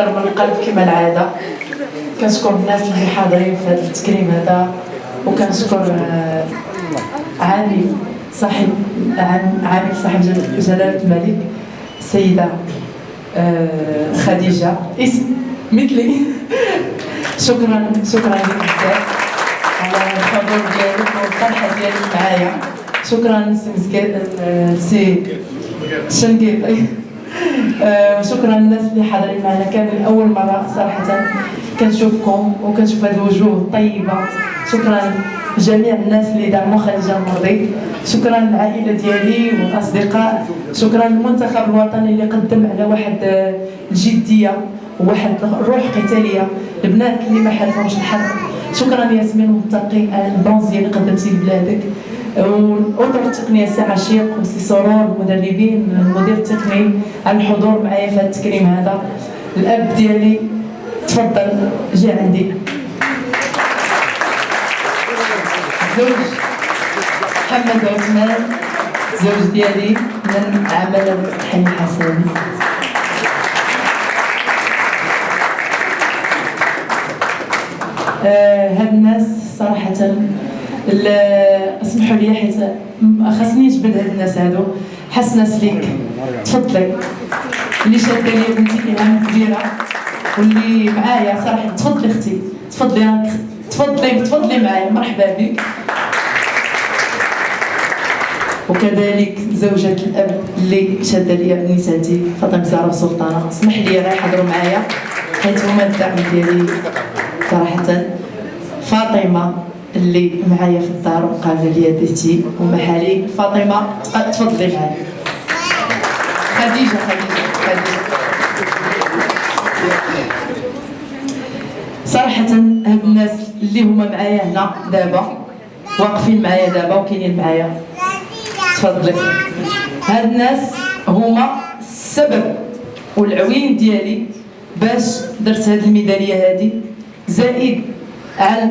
من القلب كما العاده. كنشكر الناس اللي حاضرين في هذا التكريم هذا، وكنشكر عامل صاحب جلاله الملك السيده خديجه اسم مثلي. شكرا لك بزاف على الحضور ديالك والفرحه ديالك معايا. شكرا سي شنقيطي. وشكرا للناس اللي حاضرين معنا كامل اول مره صراحه كنشوفكم وكنشوف هذه الوجوه الطيبه. شكرا لجميع الناس اللي دعموا خديجه المرضي. شكرا للعائله ديالي والاصدقاء. شكرا للمنتخب الوطني اللي قدم على واحد الجديه وواحد الروح قتاليه، البنات اللي ما حالفهمش الحرب. شكرا ياسمين متقي على البرونزيه اللي قدمتي لبلادك، والاطر التقنيه سي عشيق وسي سرور المدربين المدير التقني على الحضور معايا في هذا التكريم هذا. الاب ديالي تفضل جي عندي. زوج محمد عثمان زوج ديالي من عمل حي حسني. هاد الناس صراحه اسمحوا لي حيت خاصني نجبد هاد الناس هادو. حسنه سليك تفضلي اللي شاده لي بنتي الهام كبيره واللي معايا صراحه. تفضلي اختي تفضلي معايا، مرحبا بك. وكذلك زوجة الاب اللي شاده لي بنيتاتي فاطمه زهره وسلطانه. اسمح لي راه يحضروا معايا حيت هما الدعم ديالي صراحه. فاطمه اللي معايا في الدار وقابله لي ديتي ومحالي. فاطمه تفضلي معايا. خديجه صراحه هاد الناس اللي هما معايا هنا دابا واقفين معايا دابا وكاينين معايا، تفضلي. هاد الناس هما السبب والعوين ديالي باش درت هاد الميداليه هادي، زائد على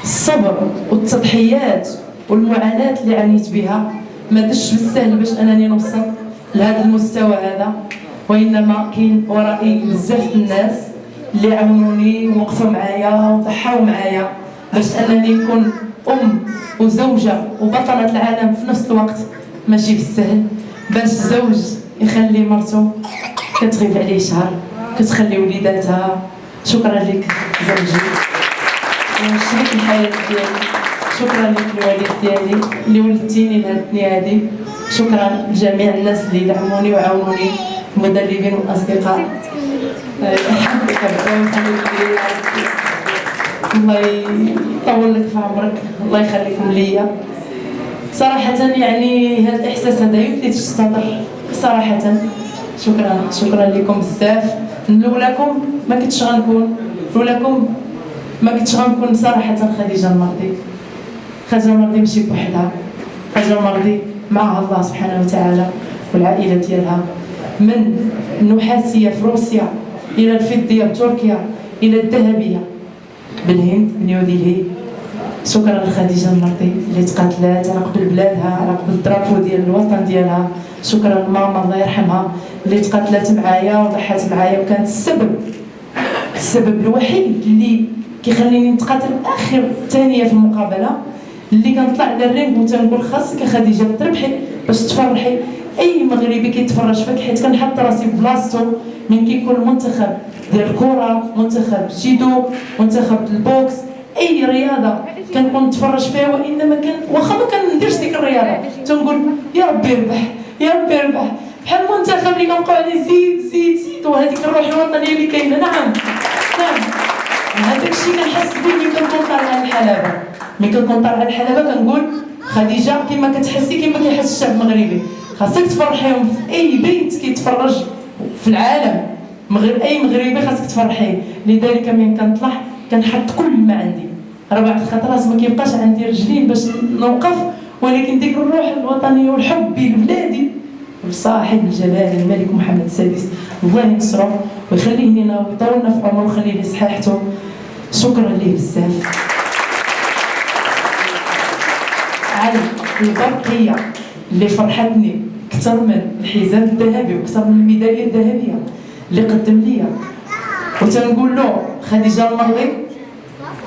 الصبر والتضحيات والمعاناه اللي عانيت بها. ما درتش بالسهل باش انني نوصل لهذا المستوى هذا، وانما كاين ورائي بزاف الناس اللي عاونوني ووقفوا معايا وضحاو معايا باش انني نكون ام وزوجه وبطله العالم في نفس الوقت. ماشي بالسهل باش زوج يخلي مرته كتغيب عليه شهر كتخلي وليداتها. شكرا لك زوجي وشريك الحياه ديالي. شكرا لك الوالد ديالي اللي ولدتيني لهاد الدنيا هادي. شكرا لجميع الناس اللي دعموني وعاونوني، المدربين والاصدقاء. يحفظك الله يطول لك في عمرك، الله يخليكم ليا. صراحة يعني هذا الإحساس هذا يمكن تستطر صراحة. شكرا لكم بزاف. لولاكم ما كنتش غنكون، صراحة خديجة المرضي. خديجة المرضي ماشي بوحدها، خديجة المرضي معها الله سبحانه وتعالى والعائلة ديالها، من النحاسية في روسيا إلى الفضية بتركيا إلى الذهبية بالهند بنيو ديلي. شكرا لخديجه المرضي اللي تقاتلات على قبل بلادها، على قبل الدرابو ديال الوطن ديالها. شكرا لماما الله يرحمها اللي تقاتلات معايا وضحات معايا وكانت السبب الوحيد اللي كيخليني نتقاتل اخر ثانيه في المقابله، اللي كنطلع على الرينغ وتنقول خاصك خديجه تربحي باش تفرحي اي مغربي كيتفرج فيك، حيت كنحط راسي بلاصتو من كيكون المنتخب ديال الكره، منتخب الجيدو، منتخب البوكس، اي رياضه كنكون نتفرج فيها. وانما واخا ما كنديرش ديك الرياضه تنقول يا ربي ربح بحال المنتخب اللي كنبقاو عليه زيد وهذيك الروح الوطنيه اللي كاينه. نعم هذاك الشيء كنحس به ملي كنكون طالعه الحلبه. ملي كنكون طالعه الحلبه كنقول خديجه كما كتحسي كما كيحس الشعب المغربي، خاصك تفرحيهم في اي بيت كيتفرج في العالم. اي مغربي خاصك تفرحيه. لذلك ملي كنطلع كنحط كل ما عندي. راه بعض الخطرات ما كيبقاش عندي رجلين باش نوقف، ولكن ديك الروح الوطنيه والحب لبلادي وصاحب الجلاله الملك محمد السادس الله ينصره ويخليه لينا ويطولنا في عمره ويخلي لي صحيحته. شكرا ليه بزاف على البرقيه اللي فرحتني اكثر من الحزام الذهبي واكثر من الميداليه الذهبيه اللي قدم ليا وتنقول له خديجه المرضي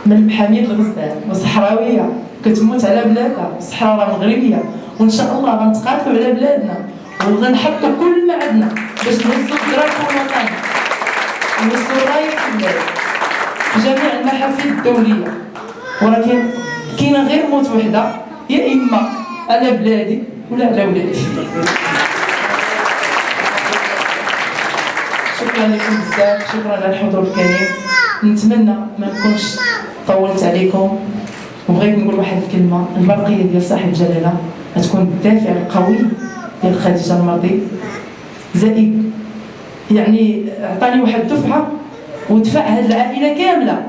من محاميه الغزال وصحراويه كتموت على بلادها، الصحراء راه مغربيه، وان شاء الله غنتقاتلوا على بلادنا وغنحطوا كل ما عندنا باش نهزوا الدراري الوطن ونهزوا رايه البلاد في جميع المحافل الدوليه. ولكن كاينه غير موت وحده، يا اما على بلادي ولا على ولادي. شكرا لكم بزاف، شكرا على الحضور الكريم. نتمنى ما نكونش طولت عليكم، وبغيت نقول واحد الكلمه، البرقيه ديال صاحب الجلاله غتكون الدافع القوي ديال خديجه المرضي، زائد يعني عطاني واحد الدفعه ودفع هاد العائله كامله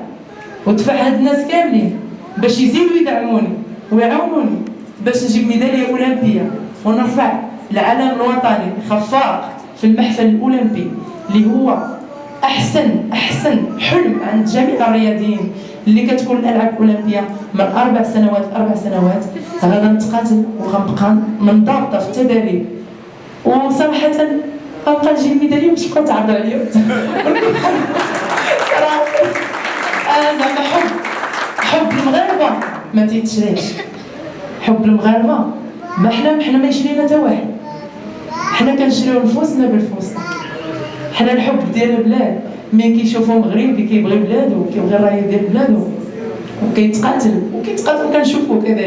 ودفع هاد الناس كاملين باش يزيدوا يدعموني ويعاونوني باش نجيب ميداليه اولمبيه ونرفع العلم الوطني خفاق في المحفل الاولمبي اللي هو احسن حلم عند جميع الرياضيين اللي كتكون الالعاب الاولمبيه من 4 سنوات ل4 سنوات. غادا نتقاتل وغنبقى منضبطه في التدريب، وصراحه غنبقى نجيب ميداليه باش تبقى تعرض عليا. صراحه زعما حب المغاربه ما تيتشريش، حب المغاربه ما حنا ما يشرينا حتى واحد، حنا كنشريو نفوسنا بنفوسنا. حنا الحب ديال البلاد ملي كيشوفوا مغربي كيبغي بلادو وكيبغي الرايه ديال بلادو وكيتقاتل وكنشوفوا كذلك.